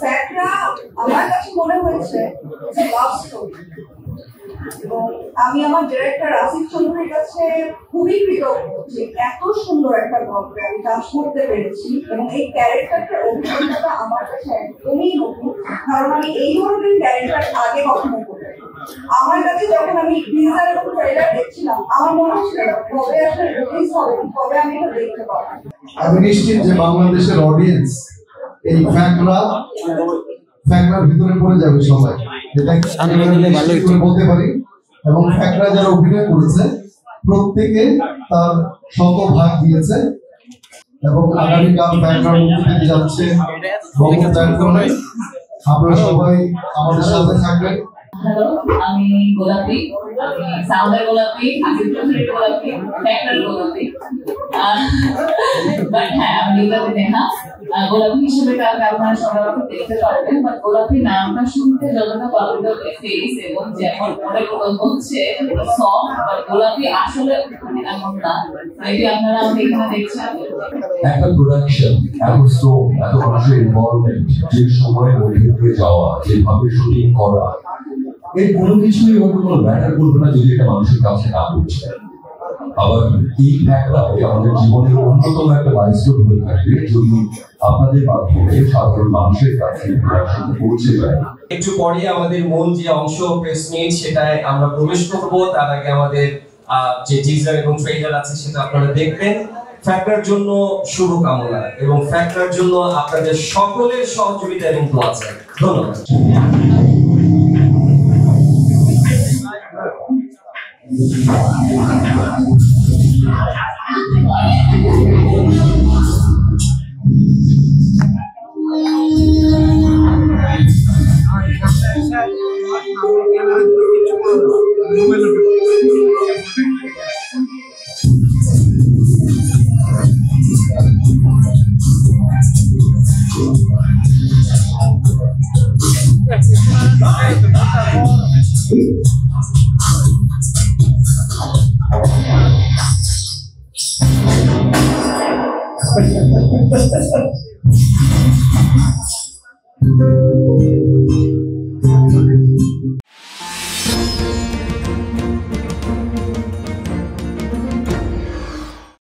ফ্যাক্টরা আমার কাছে মনে হয়েছে যে লাভ স্টোরি, এবং আমি আমার ডিরেক্টর আসিফ চৌধুরীর কাছে খুবই কৃতজ্ঞ যে এত সুন্দর একটা গল্পে আমি কাজ করতে পেরেছি, এবং এই ক্যারেক্টারটার অভিজ্ঞতাটা আমার কাছে একদমই নতুন, কারণ আমি এই ধরনের ক্যারেক্টার আগে কখনো করিনি। আমার কাছে যখন আমি টিজার এবং ট্রেলার দেখছিলাম, আমার মনে হচ্ছিল কবে আসলে রিলিজ হবে, কবে আমি এটা দেখতে পাবো। আমি নিশ্চিত যে বাংলাদেশের অডিয়েন্স এই ফ্যাক্টরার ভিতরে পড়ে যাবে সবাই, যেটা বলতে পারি। এবং ফ্যাক্টরা যারা অভিনয় করেছে প্রত্যেকে তার শতভাগ দিয়েছে, এবং আগামীকাল ফ্যাক্টরা মুক্তি পেতে যাচ্ছে। আপনারা সবাই আমাদের সাথে থাকবেন। হ্যালো, আমি গোলাপি, আমি সাউন্ডের গোলাপি, আসিফ চৌধুরীর গোলাপি, ফ্যাক্টর গোলাপি। বাট হ্যাঁ, আমি গোলাপি নেহা। গোলাপি হিসেবে কালকে আপনারা সবাই আমাকে দেখতে পারবেন, বাট গোলাপি নামটা শুনতে যতটা পাবলিক ফেস এবং যেমন মনে হচ্ছে সফট, বাট গোলাপি আসলে এমন না। মেবি আপনারা আমাকে এখানে দেখছেন। একটা প্রোডাকশন এত স্টোভ, এত মানুষের ইনভলভমেন্ট, যে সময়ের মধ্যে দিয়ে যাওয়া, যেভাবে শুটিং করা, এর কোনো কিছুই হয়তো কোনো ম্যাটার করবে না যদি এটা মানুষের কাছে না পৌঁছে। আবার এই ফ্যাক্টরাই আমাদের জীবনের অন্যতম একটা মাইলস্টোন হয়ে থাকবে যদি আপনাদের মাধ্যমে সাধারণ মানুষের কাছে পৌঁছে যায়। একটু পরে আমাদের মূল যে অংশ প্রেস মিট, সেটায় আমরা প্রবেশ করব। তার আগে আমাদের যে টিজার এবং ট্রেলার আছে সেটা আপনারা দেখবেন। ফ্যাক্টরের জন্য শুভকামনা এবং ফ্যাক্টরের জন্য আপনাদের সকলের সহযোগিতা এবং দোয়া চাই। ধন্যবাদ। Ha ha ha ha ha.